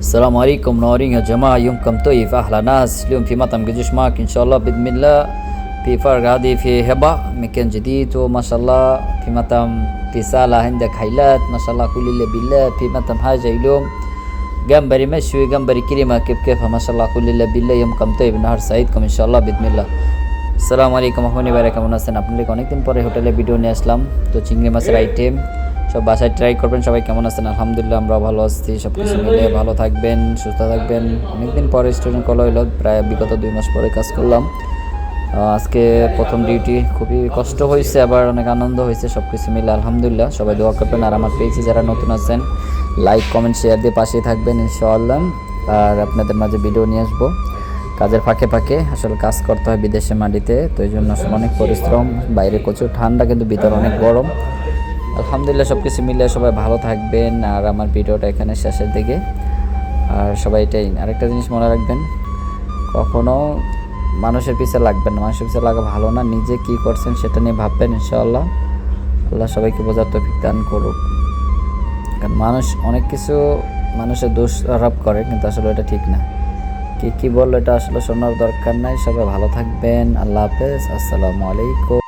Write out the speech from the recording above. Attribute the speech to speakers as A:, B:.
A: السلام عليكم منورين يا جماعة. يومكم طيب، أحلى ناس. اليوم في مطعم قديش معك إن شاء الله بإذن الله. في فرق هذه في هبة مكان جديد، وما شاء الله في مطعم في صالة عندك حيلات ما شاء الله كل اللي بالله. في مطعم حاجة اليوم جمبري مشوي، جمبري كريمة، كيف ما شاء الله كل اللي بالله. يومكم طيب، نهار سعيدكم إن شاء الله بإذن الله. আসসালামু আলাইকুম রহমনি ভাই, কেমন আছেন? আপনাদের অনেকদিন পরে হোটেলে ভিডিও নিয়ে আসলাম। তো চিংড়ি মাছের আইটেম সব বাসায় ট্রাই করবেন। সবাই কেমন আছেন? আলহামদুলিল্লাহ আমরা ভালো আছি। সব কিছু মিলে ভালো থাকবেন, সুস্থ থাকবেন। অনেকদিন পরে স্টুডেন্ট কল হইল, প্রায় বিগত 2 মাস পরে কাজ করলাম। আজকে প্রথম ডিউটি, খুবই কষ্ট হয়েছে, আবার অনেক আনন্দ হয়েছে। সব কিছু মিলে আলহামদুলিল্লাহ। সবাই দোয়া করবেন, আর আমার পেজে যারা নতুন আছেন লাইক কমেন্ট শেয়ার দিয়ে পাশেই থাকবেন ইনশাআল্লাহ। আর আপনাদের মাঝে ভিডিও নিয়ে আসবো। কাজের ফাঁকে ফাঁকে আসলে কাজ করতে হয় বিদেশে মাটিতে, তো এই জন্য আসলে অনেক পরিশ্রম। বাইরে প্রচুর ঠান্ডা, কিন্তু ভিতরে অনেক গরম। আলহামদুলিল্লাহ সব কিছু মিলে সবাই ভালো থাকবেন। আর আমার ভিডিওটা এখানে শেষের দিকে। আর সবাই এটাই আরেকটা জিনিস মনে রাখবেন, কখনো মানুষের পিছে লাগবেন না। মানুষের পিছে লাগা ভালো না। নিজে কী করছেন সেটা নিয়ে ভাববেন ইনশাআল্লাহ। আল্লাহ সবাইকে বোঝার তৌফিক দান করুক। কারণ মানুষ অনেক কিছু মানুষের দোষ আরোপ করে, কিন্তু আসলে এটা ঠিক না। কি বললো এটা আসলে শোনার দরকার নাই। সবাই ভালো থাকবেন। আল্লাহ হাফেজ, আসসালামু আলাইকুম।